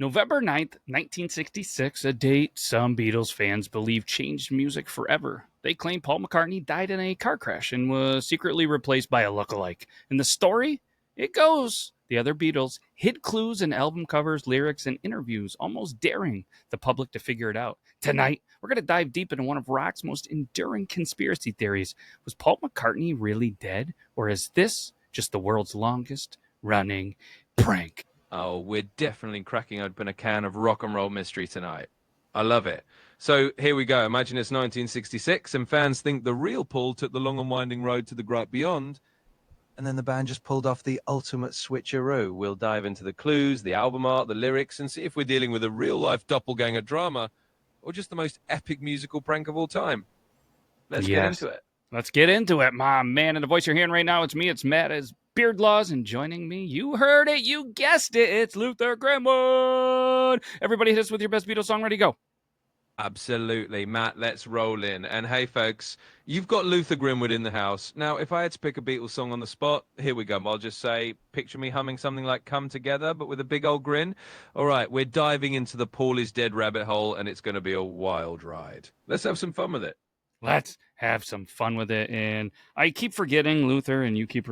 November 9th, 1966, a date some Beatles fans believe changed music forever. They claim Paul McCartney died in a car crash and was secretly replaced by a lookalike. In the story, it goes the other Beatles hid clues in album covers, lyrics, and interviews, almost daring the public to figure it out. Tonight, we're going to dive deep into one of rock's most enduring conspiracy theories. Was Paul McCartney really dead, or is this just the world's longest running prank? Oh, we're definitely cracking open a can of rock and roll mystery tonight. I love it. So here we go. Imagine it's 1966 and fans think the real Paul took the long and winding road to the great beyond, and then the band just pulled off the ultimate switcheroo. We'll dive into the clues, the album art, the lyrics, and see if we're dealing with a real-life doppelganger drama or just the most epic musical prank of all time. Let's get Yes. into it. Let's get into it, Mom. Man, and the voice you're hearing right now, it's me, it's Matt, as Beard Laws, and joining me, you heard it, you guessed it, it's Luther Grimwood. Everybody hit us with your best Beatles song. Ready, go. Absolutely, Matt, let's roll in. And hey, folks, you've got Luther Grimwood in the house. Now, if I had to pick a Beatles song on the spot, here we go. I'll just say, picture me humming something like Come Together, but with a big old grin. All right, we're diving into the Paul is Dead rabbit hole, and it's going to be a wild ride. Let's have some fun with it. Let's have some fun with it. And I keep forgetting, Luther, and you keep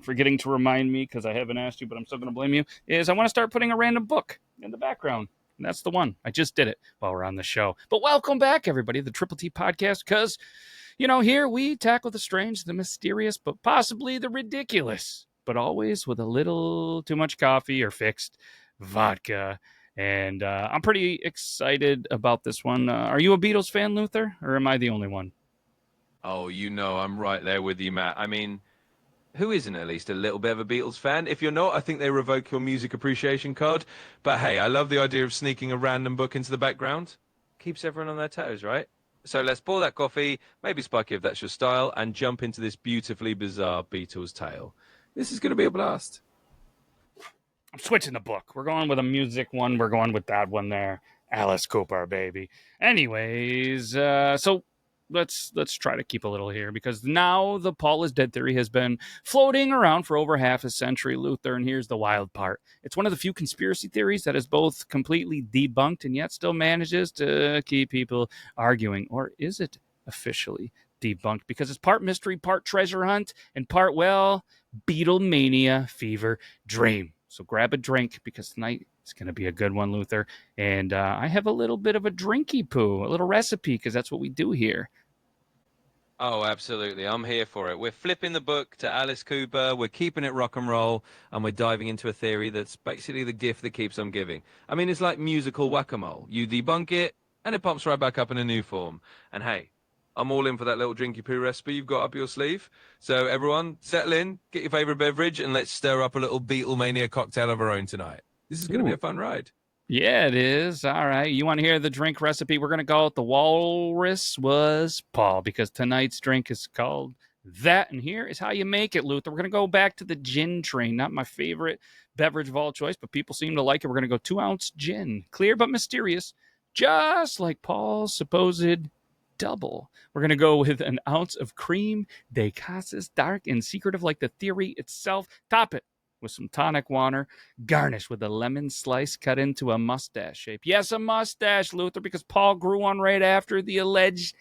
forgetting to remind me because I haven't asked you, but I'm still going to blame you, is I want to start putting a random book in the background. And that's the one. I just did it while we're on the show. But welcome back, everybody, to the Triple T Podcast, because, here we tackle the strange, the mysterious, but possibly the ridiculous, but always with a little too much coffee or fixed vodka. And I'm pretty excited about this one. Are you a Beatles fan, Luther, or am I the only one? Oh, I'm right there with you, Matt. I mean, who isn't at least a little bit of a Beatles fan? If you're not, I think they revoke your music appreciation card. But hey, I love the idea of sneaking a random book into the background. Keeps everyone on their toes, right? So let's pour that coffee, maybe spiky if that's your style, and jump into this beautifully bizarre Beatles tale. This is going to be a blast. I'm switching the book. We're going with a music one. We're going with that one there. Alice Cooper, baby. Anyways, so let's try to keep a little here because now the Paul is dead theory has been floating around for over half a century, Luther. And here's the wild part: it's one of the few conspiracy theories that is both completely debunked and yet still manages to keep people arguing. Or is it officially debunked? Because it's part mystery, part treasure hunt, and part, well, Beatlemania fever dream. So grab a drink because tonight is going to be a good one, Luther. And I have a little bit of a drinky poo, a little recipe, because that's what we do here. Oh, absolutely. I'm here for it. We're flipping the book to Alice Cooper. We're keeping it rock and roll. And we're diving into a theory that's basically the gift that keeps on giving. I mean, it's like musical whack-a-mole. You debunk it, and it pops right back up in a new form. And hey, I'm all in for that little drinky poo recipe you've got up your sleeve. So everyone, settle in, get your favorite beverage, and let's stir up a little Beatlemania cocktail of our own tonight. This is going to be a fun ride. Yeah, it is. All right. You want to hear the drink recipe? We're going to call it the Walrus Was Paul because tonight's drink is called that. And here is how you make it, Luther. We're going to go back to the gin train. Not my favorite beverage of all choice, but people seem to like it. We're going to go 2-ounce gin. Clear but mysterious, just like Paul's supposed double. We're going to go with an ounce of cream de casas, dark and secretive like the theory itself. Top it with some tonic water, garnish with a lemon slice cut into a mustache shape. Yes, a mustache, Luther, because Paul grew one right after the alleged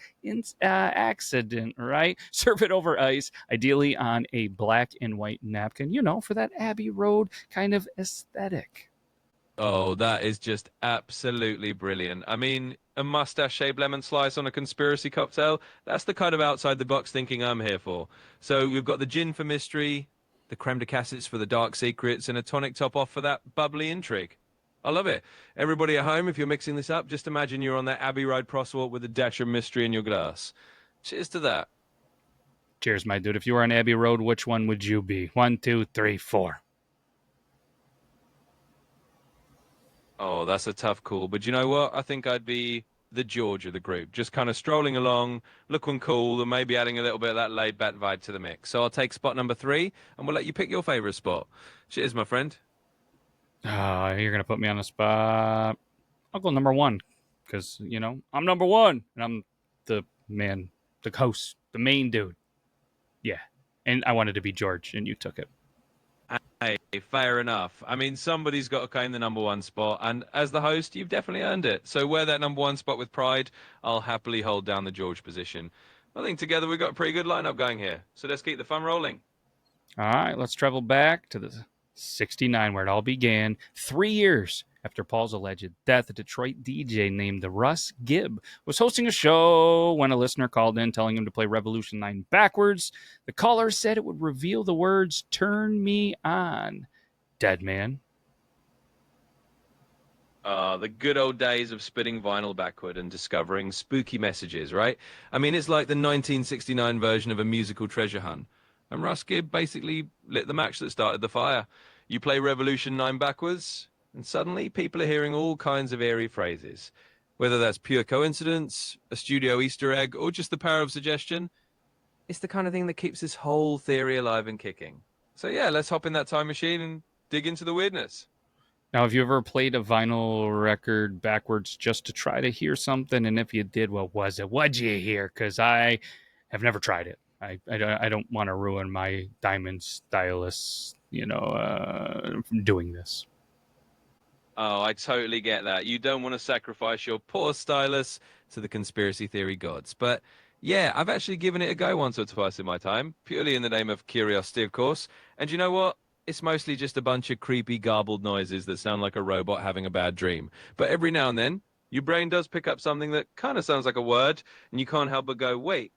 accident, right? Serve it over ice, ideally on a black and white napkin, for that Abbey Road kind of aesthetic. Oh, that is just absolutely brilliant. I mean, a mustache-shaped lemon slice on a conspiracy cocktail, that's the kind of outside-the-box thinking I'm here for. So we've got the gin for mystery, the creme de cassis for the dark secrets, and a tonic top off for that bubbly intrigue. I love it. Everybody at home, if you're mixing this up, just imagine you're on that Abbey Road crosswalk with a dash of mystery in your glass. Cheers to that. Cheers, my dude. If you were on Abbey Road, which one would you be? 1, 2, 3, 4. Oh, that's a tough call. But you know what? I think I'd be the George of the group, just kind of strolling along, looking cool, and maybe adding a little bit of that laid-back vibe to the mix. So I'll take spot number 3, and we'll let you pick your favorite spot. Cheers, my friend. Oh, you're going to put me on the spot. I'll go number 1 because, I'm number 1 and I'm the man, the host, the main dude. Yeah. And I wanted to be George and you took it. Hey, fair enough. I mean, somebody's got to claim the number one spot, and as the host, you've definitely earned it. So wear that number one spot with pride. I'll happily hold down the George position. I think together we've got a pretty good lineup going here. So let's keep the fun rolling. All right, let's travel back to the 69 where it all began. 3 years after Paul's alleged death, a Detroit DJ named Russ Gibb was hosting a show when a listener called in telling him to play Revolution 9 backwards. The caller said it would reveal the words, "Turn me on, dead man." The good old days of spitting vinyl backward and discovering spooky messages, right? I mean, it's like the 1969 version of a musical treasure hunt. And Russ Gibb basically lit the match that started the fire. You play Revolution 9 backwards, and suddenly people are hearing all kinds of eerie phrases. Whether that's pure coincidence, a studio Easter egg, or just the power of suggestion, it's the kind of thing that keeps this whole theory alive and kicking. So yeah, let's hop in that time machine and dig into the weirdness. Now, have you ever played a vinyl record backwards just to try to hear something? And if you did, what was it? What'd you hear? Because I have never tried it. I don't want to ruin my diamond stylus, from doing this. Oh, I totally get that. You don't want to sacrifice your poor stylus to the conspiracy theory gods. But yeah, I've actually given it a go once or twice in my time, purely in the name of curiosity, of course. And you know what? It's mostly just a bunch of creepy, garbled noises that sound like a robot having a bad dream. But every now and then, your brain does pick up something that kind of sounds like a word, and you can't help but go, wait,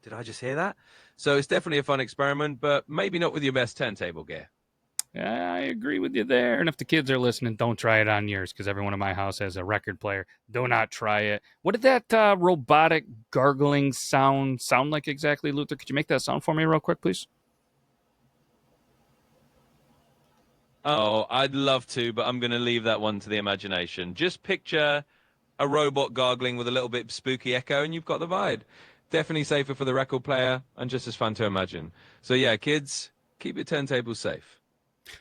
did I just hear that? So it's definitely a fun experiment, but maybe not with your best turntable gear. Yeah, I agree with you there. And if the kids are listening, don't try it on yours because everyone in my house has a record player. Do not try it. What did that robotic gargling sound like exactly, Luther? Could you make that sound for me real quick, please? Oh, I'd love to, but I'm going to leave that one to the imagination. Just picture a robot gargling with a little bit spooky echo, and you've got the vibe. Definitely safer for the record player and just as fun to imagine. So, yeah, kids, keep your turntables safe.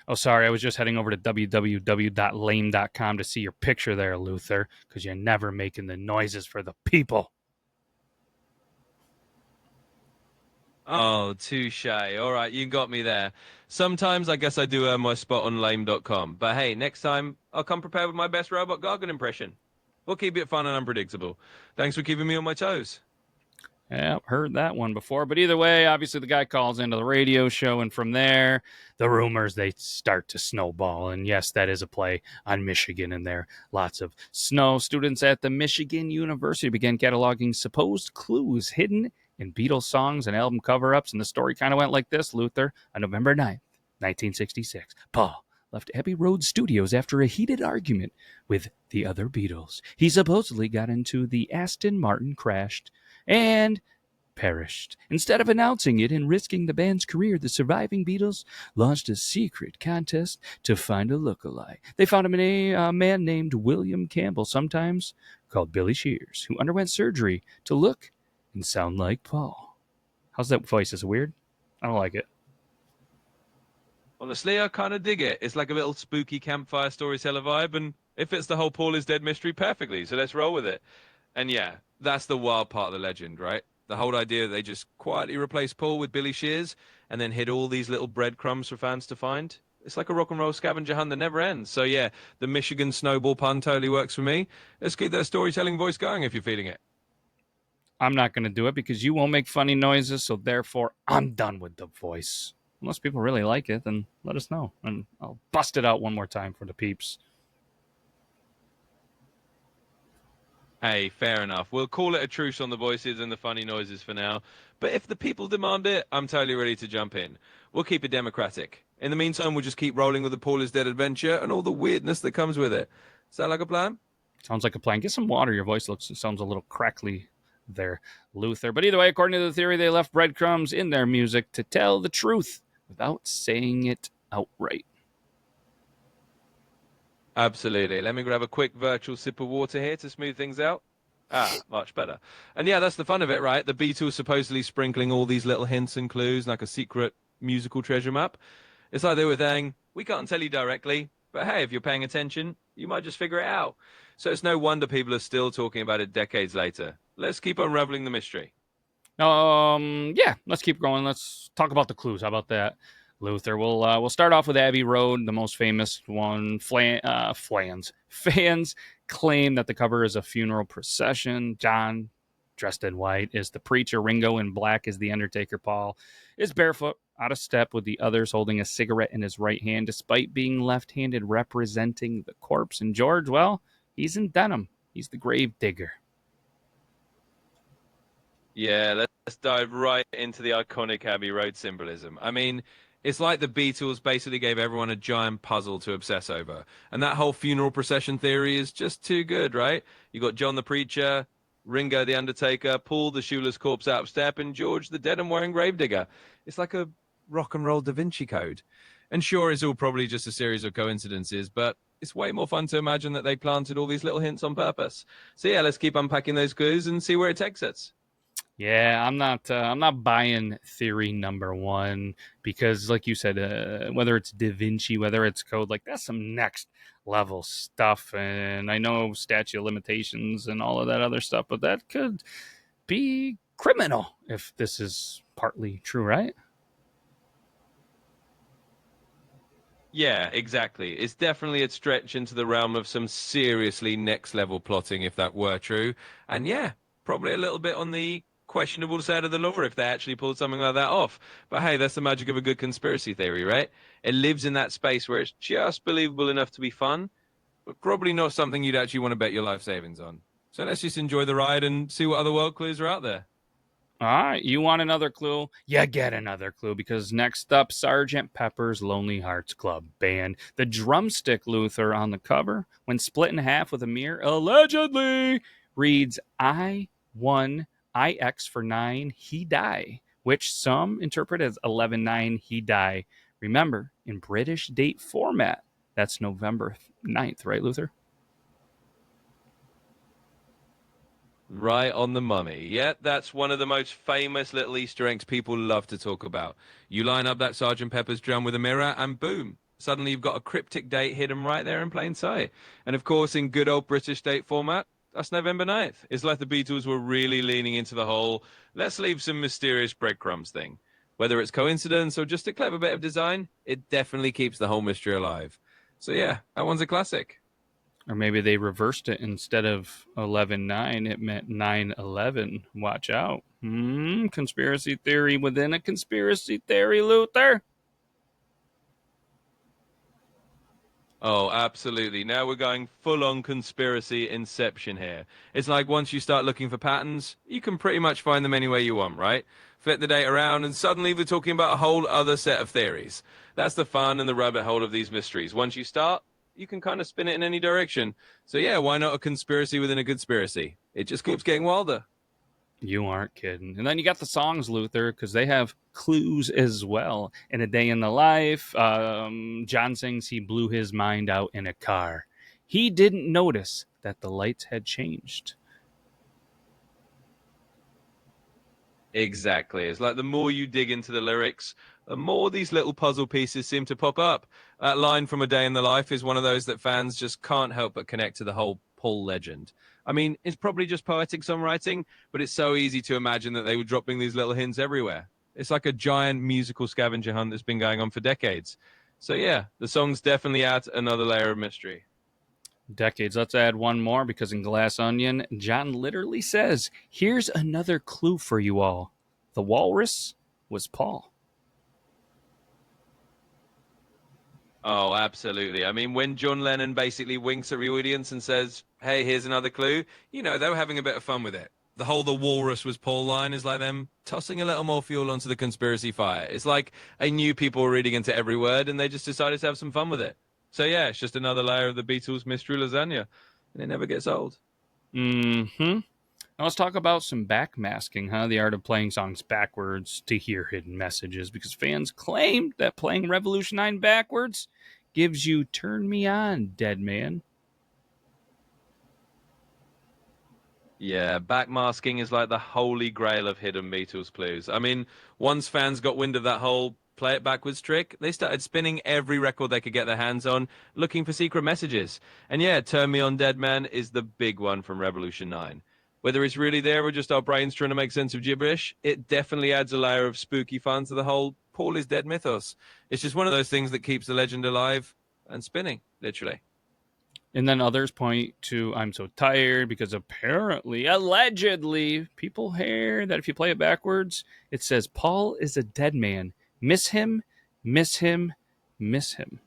Oh, sorry. I was just heading over to www.lame.com to see your picture there, Luther, because you're never making the noises for the people. Oh, touche. All right, you got me there. Sometimes I guess I do earn my spot on lame.com. But hey, next time I'll come prepared with my best robot gargling impression. We'll keep it fun and unpredictable. Thanks for keeping me on my toes. Yeah, heard that one before. But either way, obviously the guy calls into the radio show, and from there, the rumors they start to snowball. And yes, that is a play on Michigan, and there lots of snow. Students at the Michigan University began cataloging supposed clues hidden in Beatles songs and album cover-ups. And the story kind of went like this, Luther. On November 9th, 1966, Paul left Abbey Road Studios after a heated argument with the other Beatles. He supposedly got into the Aston Martin, crashed, and perished. Instead of announcing it and risking the band's career, the surviving Beatles launched a secret contest to find a lookalike. They found a man named William Campbell, sometimes called Billy Shears, who underwent surgery to look and sound like Paul. How's that voice? Is it weird? I don't like it. Honestly, I kind of dig it. It's like a little spooky campfire storyteller vibe, and it fits the whole Paul is dead mystery perfectly. So let's roll with it. And yeah, that's the wild part of the legend, right? The whole idea that they just quietly replaced Paul with Billy Shears and then hid all these little breadcrumbs for fans to find. It's like a rock and roll scavenger hunt that never ends. So yeah, the Michigan snowball pun totally works for me. Let's keep that storytelling voice going if you're feeling it. I'm not going to do it because you won't make funny noises, so therefore I'm done with the voice. Unless people really like it, then let us know, and I'll bust it out one more time for the peeps. Hey, fair enough. We'll call it a truce on the voices and the funny noises for now. But if the people demand it, I'm totally ready to jump in. We'll keep it democratic. In the meantime, we'll just keep rolling with the Paul is Dead adventure and all the weirdness that comes with it. Sound like a plan? Sounds like a plan. Get some water. Your voice sounds a little crackly there, Luther. But either way, according to the theory, they left breadcrumbs in their music to tell the truth without saying it outright. Absolutely. Let me grab a quick virtual sip of water here to smooth things out. Ah, much better. And yeah, that's the fun of it, right? The Beatles supposedly sprinkling all these little hints and clues like a secret musical treasure map. It's like they were saying, we can't tell you directly, but hey, if you're paying attention, you might just figure it out. So it's no wonder people are still talking about it decades later. Let's keep unraveling the mystery. Yeah, let's keep going. Let's talk about the clues. How about that? Luther. We'll start off with Abbey Road, the most famous one. Fans claim that the cover is a funeral procession. John, dressed in white, is the preacher. Ringo in black is the Undertaker. Paul is barefoot, out of step with the others, holding a cigarette in his right hand, despite being left-handed, representing the corpse. And George, well, he's in denim. He's the grave digger. Yeah, let's dive right into the iconic Abbey Road symbolism. I mean, it's like the Beatles basically gave everyone a giant puzzle to obsess over. And that whole funeral procession theory is just too good, right? You got John the Preacher, Ringo the Undertaker, Paul the shoeless corpse out of step, and George the dead and wearing gravedigger. It's like a rock and roll Da Vinci Code. And sure, it's all probably just a series of coincidences, but it's way more fun to imagine that they planted all these little hints on purpose. So yeah, let's keep unpacking those clues and see where it takes us. Yeah, I'm not buying theory number one because, like you said, whether it's Da Vinci, whether it's code, like that's some next level stuff. And I know statute of limitations and all of that other stuff, but that could be criminal if this is partly true, right? Yeah, exactly. It's definitely a stretch into the realm of some seriously next level plotting if that were true. And yeah, probably a little bit on the questionable side of the law if they actually pulled something like that off. But hey, that's the magic of a good conspiracy theory, right? It lives in that space where it's just believable enough to be fun, but probably not something you'd actually want to bet your life savings on. So let's just enjoy the ride and see what other world clues are out there. All right, you want another clue? You get another clue because next up, Sergeant Pepper's Lonely Hearts Club Band. The drumstick Luther on the cover, when split in half with a mirror, allegedly reads I won IX for 9, he die, which some interpret as 11/9, he die. Remember, in British date format, that's November 9th, right, Luther? Right on the money. Yeah, that's one of the most famous little Easter eggs people love to talk about. You line up that Sergeant Pepper's drum with a mirror, and boom, suddenly you've got a cryptic date hidden right there in plain sight. And of course, in good old British date format, that's November 9th. It's like the Beatles were really leaning into the whole let's leave some mysterious breadcrumbs thing. Whether it's coincidence or just a clever bit of design, it definitely keeps the whole mystery alive. So yeah, that one's a classic. Or maybe they reversed it instead of 11/9, it meant 9/11. Watch out. Conspiracy theory within a conspiracy theory, Luther. Oh, absolutely. Now we're going full on conspiracy inception here. It's like once you start looking for patterns, you can pretty much find them any way you want, right? Flip the date around, and suddenly we're talking about a whole other set of theories. That's the fun and the rabbit hole of these mysteries. Once you start, you can kind of spin it in any direction. So, yeah, why not a conspiracy within a conspiracy? It just keeps getting wilder. You aren't kidding. And then you got the songs, Luther, because they have clues as well. In A Day in the Life, John sings he blew his mind out in a car. He didn't notice that the lights had changed. Exactly. It's like the more you dig into the lyrics, the more these little puzzle pieces seem to pop up. That line from A Day in the Life is one of those that fans just can't help but connect to the whole Paul legend. I mean, it's probably just poetic songwriting, but it's so easy to imagine that they were dropping these little hints everywhere. It's like a giant musical scavenger hunt that's been going on for decades. So yeah, the songs definitely add another layer of mystery. Decades. Let's add one more because in Glass Onion, John literally says, here's another clue for you all. The walrus was Paul. Oh, absolutely. I mean, when John Lennon basically winks at the audience and says, hey, here's another clue, you know, they were having a bit of fun with it. The whole "the walrus was Paul" line is like them tossing a little more fuel onto the conspiracy fire. It's like they knew people were reading into every word and they just decided to have some fun with it. So, yeah, it's just another layer of the Beatles' mystery lasagna, and it never gets old. Mm-hmm. Now let's talk about some backmasking, huh? The art of playing songs backwards to hear hidden messages, because fans claim that playing Revolution 9 backwards gives you "Turn Me On, Dead Man." Yeah, backmasking is like the holy grail of hidden Beatles clues. I mean, once fans got wind of that whole play it backwards trick, they started spinning every record they could get their hands on, looking for secret messages. And yeah, Turn Me On Dead Man is the big one from Revolution 9. Whether it's really there or just our brains trying to make sense of gibberish, it definitely adds a layer of spooky fun to the whole Paul is dead mythos. It's just one of those things that keeps the legend alive and spinning, literally. And then others point to I'm so tired because apparently, allegedly, people hear that if you play it backwards, it says Paul is a dead man. Miss him, miss him, miss him.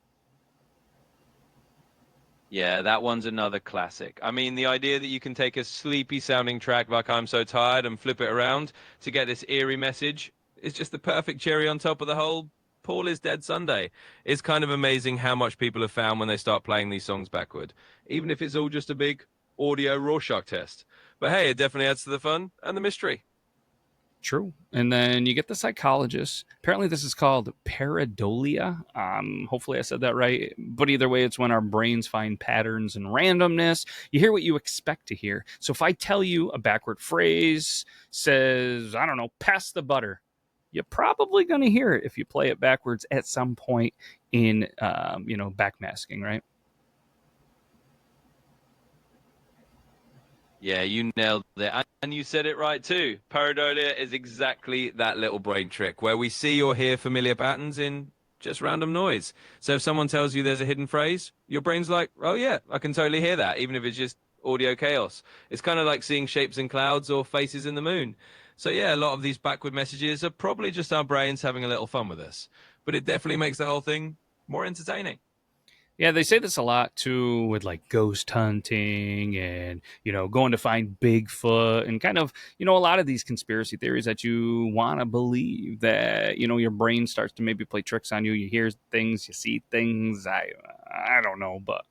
Yeah, that one's another classic. I mean, the idea that you can take a sleepy sounding track like I'm So Tired and flip it around to get this eerie message is just the perfect cherry on top of the whole Paul is Dead Sunday. It's kind of amazing how much people have found when they start playing these songs backward, even if it's all just a big audio Rorschach test. But hey, it definitely adds to the fun and the mystery. True. And then you get the psychologist. Apparently, this is called pareidolia. Hopefully, I said that right. But either way, it's when our brains find patterns and randomness. You hear what you expect to hear. So if I tell you a backward phrase says, I don't know, pass the butter, you're probably going to hear it if you play it backwards at some point in, backmasking, right? Yeah, you nailed it. And you said it right too. Pareidolia is exactly that little brain trick where we see or hear familiar patterns in just random noise. So if someone tells you there's a hidden phrase, your brain's like, oh yeah, I can totally hear that, even if it's just audio chaos. It's kind of like seeing shapes in clouds or faces in the moon. So yeah, a lot of these backward messages are probably just our brains having a little fun with us. But it definitely makes the whole thing more entertaining. Yeah, they say this a lot too with like ghost hunting and, going to find Bigfoot and kind of, a lot of these conspiracy theories that you want to believe that, your brain starts to maybe play tricks on you. You hear things, you see things. I don't know, but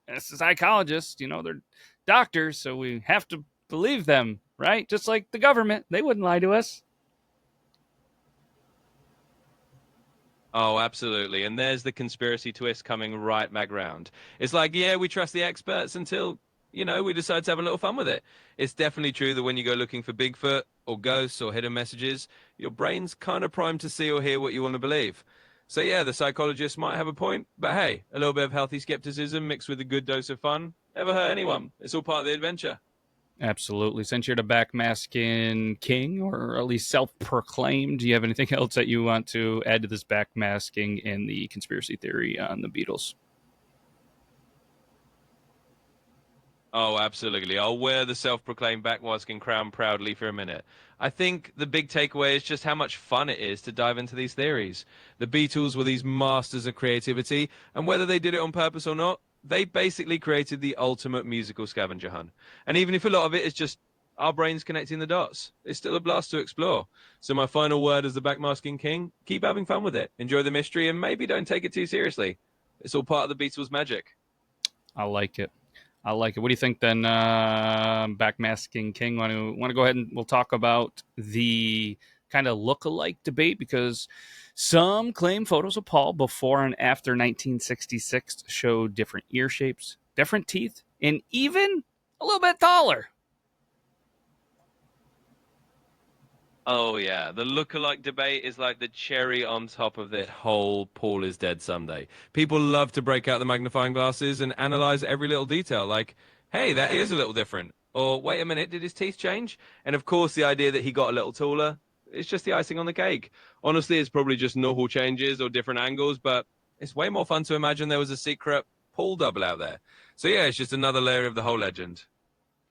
it's psychologists, they're doctors, so we have to believe them, right? Just like the government, they wouldn't lie to us. Oh, absolutely. And there's the conspiracy twist coming right back round. It's like, yeah, we trust the experts until, we decide to have a little fun with it. It's definitely true that when you go looking for Bigfoot or ghosts or hidden messages, your brain's kind of primed to see or hear what you want to believe. So, yeah, the psychologist might have a point, but hey, a little bit of healthy skepticism mixed with a good dose of fun never hurt anyone. It's all part of the adventure. Absolutely. Since you're the backmasking king, or at least self-proclaimed, do you have anything else that you want to add to this backmasking and the conspiracy theory on the Beatles? Oh, absolutely. I'll wear the self-proclaimed backmasking crown proudly for a minute. I think the big takeaway is just how much fun it is to dive into these theories. The Beatles were these masters of creativity, and whether they did it on purpose or not, they basically created the ultimate musical scavenger hunt. And even if a lot of it is just our brains connecting the dots, it's still a blast to explore. So my final word as the backmasking king, keep having fun with it. Enjoy the mystery and maybe don't take it too seriously. It's all part of the Beatles' magic. I like it. I like it. What do you think then, backmasking king? Want to go ahead and we'll talk about the kind of look-alike debate because some claim photos of Paul before and after 1966 showed different ear shapes, different teeth, and even a little bit taller. Oh yeah, the look-alike debate is like the cherry on top of the whole Paul is dead Sunday. People love to break out the magnifying glasses and analyze every little detail, like, hey, that is a little different. Or wait a minute, did his teeth change? And of course, the idea that he got a little taller is just the icing on the cake. Honestly, it's probably just normal changes or different angles, but it's way more fun to imagine there was a secret Paul double out there. So yeah, it's just another layer of the whole legend.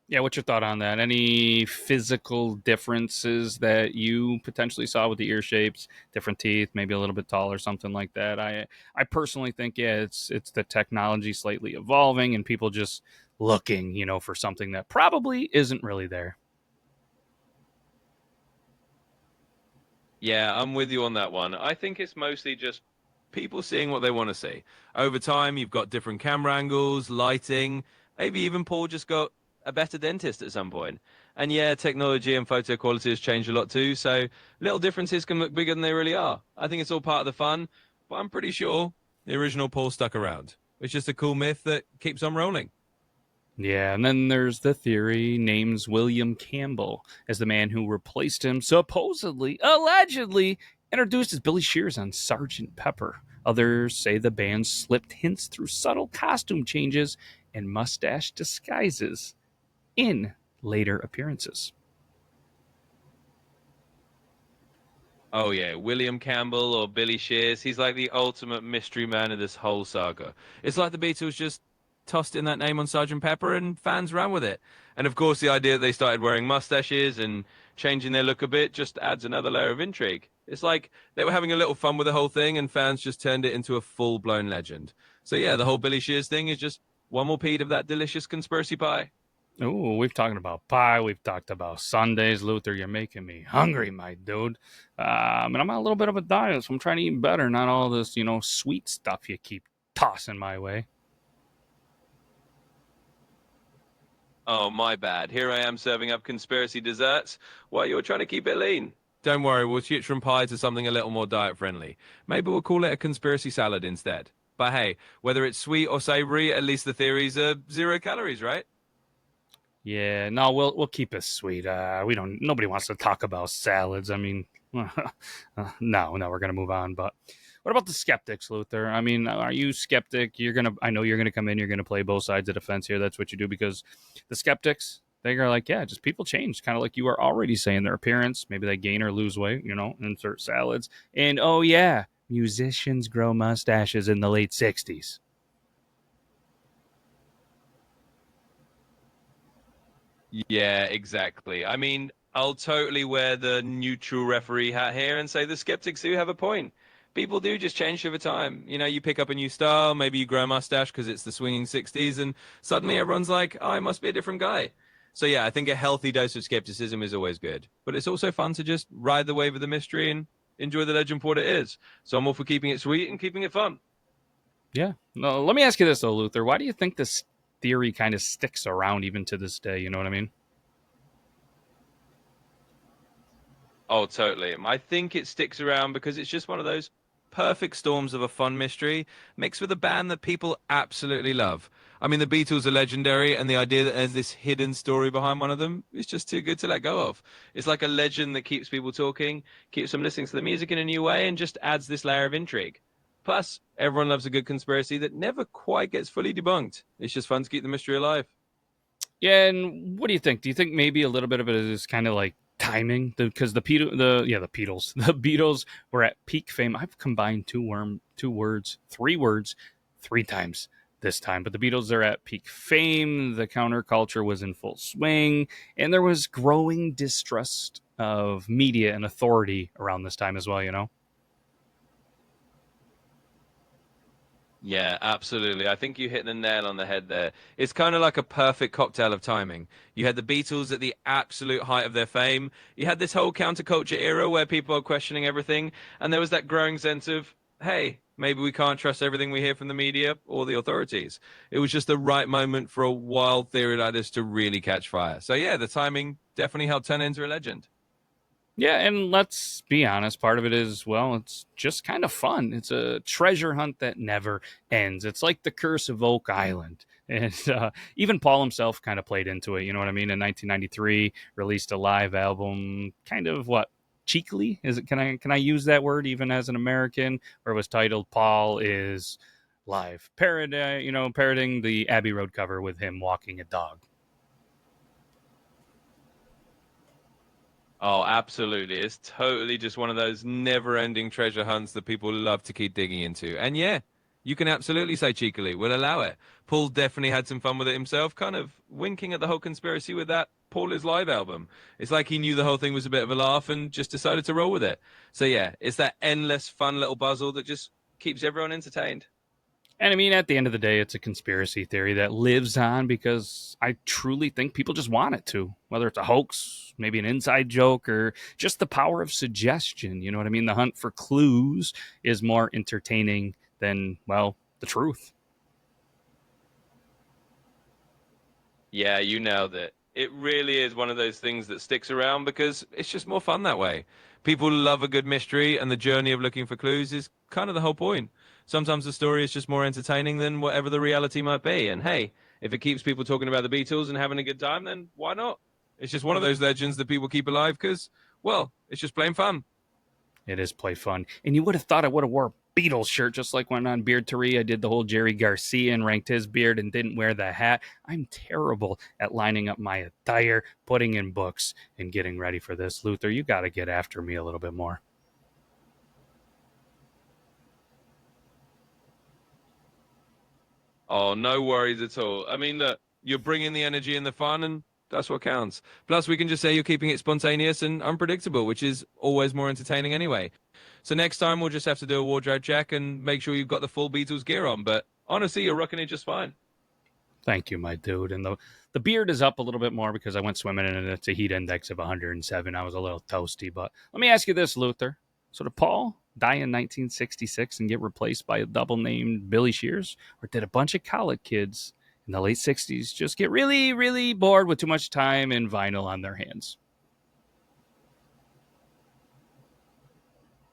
Yeah, what's your thought on that? Any physical differences that you potentially saw with the ear shapes, different teeth, maybe a little bit taller, something like that? I personally think it's the technology slightly evolving and people just looking, for something that probably isn't really there. Yeah, I'm with you on that one. I think it's mostly just people seeing what they want to see. Over time, you've got different camera angles, lighting, maybe even Paul just got a better dentist at some point. And yeah, technology and photo quality has changed a lot too, so little differences can look bigger than they really are. I think it's all part of the fun, but I'm pretty sure the original Paul stuck around. It's just a cool myth that keeps on rolling. Yeah, and then there's the theory names William Campbell as the man who replaced him, supposedly, allegedly, introduced as Billy Shears on Sergeant Pepper. Others say the band slipped hints through subtle costume changes and mustache disguises in later appearances. Oh yeah, William Campbell or Billy Shears. He's like the ultimate mystery man of this whole saga. It's like the Beatles just tossed in that name on Sergeant Pepper and fans ran with it. And of course, the idea that they started wearing mustaches and changing their look a bit just adds another layer of intrigue. It's like they were having a little fun with the whole thing and fans just turned it into a full-blown legend. So yeah, the whole Billy Shears thing is just one more piece of that delicious conspiracy pie. Ooh, we've talked about pie. We've talked about Sundays. Luther, you're making me hungry, my dude. And I'm on a little bit of a diet, so I'm trying to eat better, not all this, sweet stuff you keep tossing my way. Oh, my bad. Here I am serving up conspiracy desserts while you're trying to keep it lean. Don't worry, we'll switch from pie to something a little more diet friendly. Maybe we'll call it a conspiracy salad instead. But hey, whether it's sweet or savory, at least the theories are 0 calories, right? Yeah, no, we'll keep it sweet. We don't. Nobody wants to talk about salads. I mean, no, we're gonna move on. But what about the skeptics, Luther? I mean, are you skeptic? I know you're gonna come in. You're gonna play both sides of the fence here. That's what you do because the skeptics, they're like, yeah, just people change, kind of like you were already saying. Their appearance, maybe they gain or lose weight. Insert salads, and oh yeah, musicians grow mustaches in the late '60s. Yeah, exactly. I mean, I'll totally wear the neutral referee hat here and say the skeptics do have a point. People do just change over time. You know, you pick up a new style, maybe you grow a mustache because it's the swinging 60s, and suddenly everyone's like, oh, I must be a different guy. So, yeah, I think a healthy dose of skepticism is always good. But it's also fun to just ride the wave of the mystery and enjoy the legend for what it is. So I'm all for keeping it sweet and keeping it fun. Yeah. No, let me ask you this though, Luther. Why do you think this theory kind of sticks around even to this day? You know what I mean? Oh, totally. I think it sticks around because it's just one of those perfect storms of a fun mystery mixed with a band that people absolutely love. I mean, the Beatles are legendary, and the idea that there's this hidden story behind one of them is just too good to let go of. It's like a legend that keeps people talking, keeps them listening to the music in a new way, and just adds this layer of intrigue. Plus, everyone loves a good conspiracy that never quite gets fully debunked. It's just fun to keep the mystery alive. Yeah. And what do you think? Do you think maybe a little bit of it is kind of like timing? Because the Beatles, the Beatles were at peak fame. I've combined two words, three words, three times this time. But the Beatles are at peak fame. The counterculture was in full swing, and there was growing distrust of media and authority around this time as well. Yeah, absolutely. I think you hit the nail on the head there. It's kind of like a perfect cocktail of timing. You had the Beatles at the absolute height of their fame. You had this whole counterculture era where people are questioning everything. And there was that growing sense of, hey, maybe we can't trust everything we hear from the media or the authorities. It was just the right moment for a wild theory like this to really catch fire. So, yeah, the timing definitely helped turn it into a legend. Yeah, and let's be honest, part of it is, well, it's just kind of fun. It's a treasure hunt that never ends. It's like the curse of Oak Island. And even Paul himself kind of played into it. You know what I mean? In 1993, released a live album, kind of what, cheekily? Is it? Can I use that word even as an American? Where it was titled "Paul is Live," parodying the Abbey Road cover with him walking a dog. Oh, absolutely. It's totally just one of those never-ending treasure hunts that people love to keep digging into. And yeah, you can absolutely say cheekily, we'll allow it. Paul definitely had some fun with it himself, kind of winking at the whole conspiracy with that Paul is Live album. It's like he knew the whole thing was a bit of a laugh and just decided to roll with it. So yeah, it's that endless fun little puzzle that just keeps everyone entertained. And I mean, at the end of the day, it's a conspiracy theory that lives on because I truly think people just want it to. Whether it's a hoax, maybe an inside joke, or just the power of suggestion. You know what I mean? The hunt for clues is more entertaining than, well, the truth. Yeah, you nailed it. It really is one of those things that sticks around because it's just more fun that way. People love a good mystery, and the journey of looking for clues is kind of the whole point. Sometimes the story is just more entertaining than whatever the reality might be. And hey, if it keeps people talking about the Beatles and having a good time, then why not? It's just one of those legends that people keep alive because, well, it's just plain fun. It is play fun. And you would have thought I would have wore a Beatles shirt just like when on Beard Tari I did the whole Jerry Garcia and ranked his beard and didn't wear the hat. I'm terrible at lining up my attire, putting in books, and getting ready for this. Luther, you got to get after me a little bit more. Oh, no worries at all. I mean, look, you're bringing the energy and the fun, and that's what counts. Plus, we can just say you're keeping it spontaneous and unpredictable, which is always more entertaining anyway. So next time, we'll just have to do a wardrobe check and make sure you've got the full Beatles gear on. But honestly, you're rocking it just fine. Thank you, my dude. And the beard is up a little bit more because I went swimming and it's a heat index of 107. I was a little toasty. But let me ask you this, Luther. So did Paul die in 1966 and get replaced by a double named Billy Shears? Or did a bunch of college kids in the late 60s just get really, really bored with too much time and vinyl on their hands?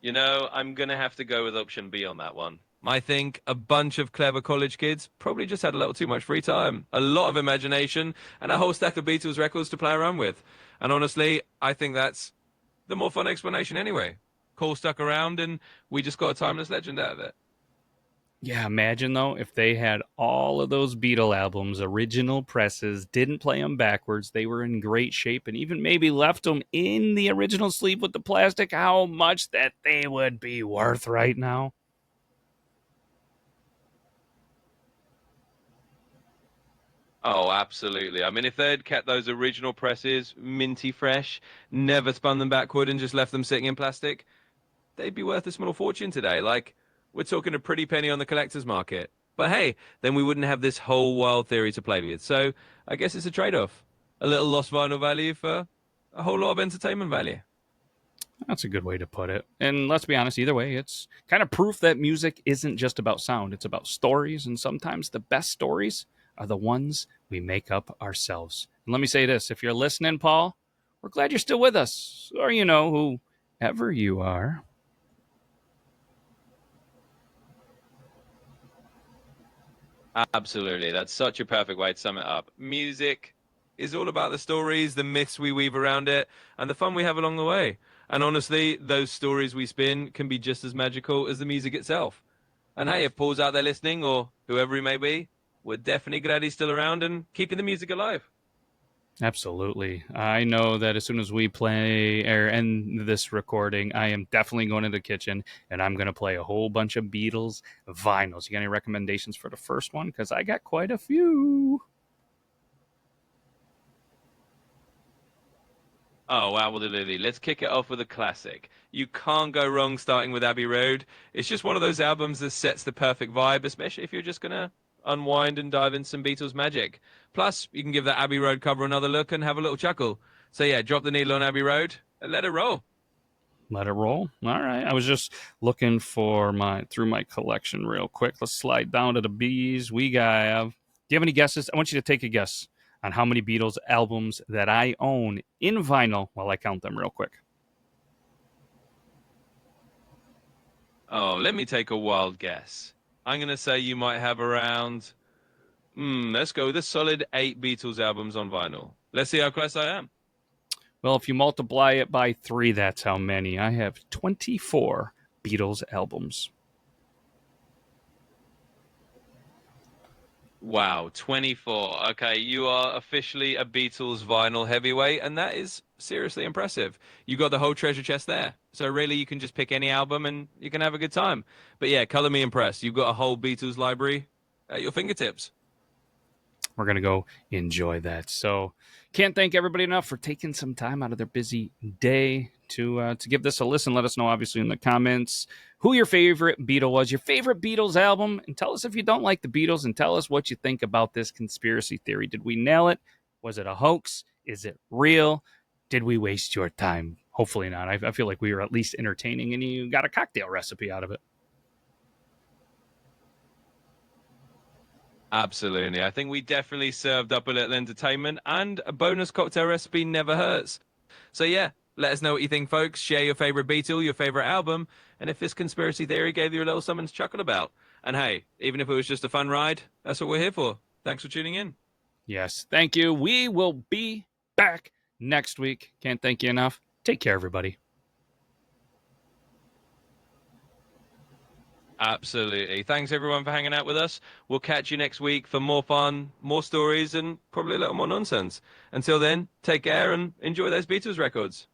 You know, I'm gonna have to go with option B on that one. I think a bunch of clever college kids probably just had a little too much free time, a lot of imagination, and a whole stack of Beatles records to play around with. And honestly, I think that's the more fun explanation anyway. Cole stuck around, and we just got a timeless legend out of it. Yeah, imagine though if they had all of those Beatle albums, original presses, didn't play them backwards, they were in great shape, and even maybe left them in the original sleeve with the plastic, how much that they would be worth right now. Oh, absolutely. I mean, if they'd kept those original presses minty fresh, never spun them backward and just left them sitting in plastic, they'd be worth a small fortune today. Like, we're talking a pretty penny on the collector's market. But hey, then we wouldn't have this whole wild theory to play with. So I guess it's a trade-off. A little lost vinyl value for a whole lot of entertainment value. That's a good way to put it. And let's be honest, either way, it's kind of proof that music isn't just about sound, it's about stories, and sometimes the best stories are the ones we make up ourselves. And let me say this, if you're listening, Paul, we're glad you're still with us, or whoever you are. Absolutely. That's such a perfect way to sum it up. Music is all about the stories, the myths we weave around it, and the fun we have along the way. And honestly, those stories we spin can be just as magical as the music itself. And hey, if Paul's out there listening, or whoever he may be, we're definitely glad he's still around and keeping the music alive. Absolutely. I know that as soon as we play or end this recording, I am definitely going to the kitchen and I'm going to play a whole bunch of Beatles vinyls. You got any recommendations for the first one? Because I got quite a few. Oh, absolutely. Let's kick it off with a classic. You can't go wrong starting with Abbey Road. It's just one of those albums that sets the perfect vibe, especially if you're just going to unwind and dive in some Beatles magic. Plus, you can give that Abbey Road cover another look and have a little chuckle. So yeah, drop the needle on Abbey Road and let it roll. Let it roll. All right. I was just looking for through my collection real quick. Let's slide down to the B's. We got. Do you have any guesses? I want you to take a guess on how many Beatles albums that I own in vinyl while I count them real quick. Oh, let me take a wild guess. I'm going to say you might have around, let's go with a solid 8 Beatles albums on vinyl. Let's see how close I am. Well, if you multiply it by 3, that's how many. I have 24 Beatles albums. Wow, 24. Okay, you are officially a Beatles vinyl heavyweight, and that is seriously impressive. You got the whole treasure chest there. So really, you can just pick any album and you can have a good time. But yeah, color me impressed. You've got a whole Beatles library at your fingertips. We're going to go enjoy that. So can't thank everybody enough for taking some time out of their busy day to give this a listen. Let us know, obviously, in the comments who your favorite Beatle was, your favorite Beatles album, and tell us if you don't like the Beatles, and tell us what you think about this conspiracy theory. Did we nail it? Was it a hoax? Is it real? Did we waste your time? Hopefully not. I feel like we were at least entertaining, and you got a cocktail recipe out of it. Absolutely. I think we definitely served up a little entertainment, and a bonus cocktail recipe never hurts. So yeah, let us know what you think, folks. Share your favorite Beatle, your favorite album, and if this conspiracy theory gave you a little something to chuckle about. And hey, even if it was just a fun ride, that's what we're here for. Thanks for tuning in. Yes, thank you. We will be back next week. Can't thank you enough. Take care, everybody. Absolutely. Thanks everyone for hanging out with us. We'll catch you next week for more fun, more stories, and probably a little more nonsense. Until then, take care and enjoy those Beatles records.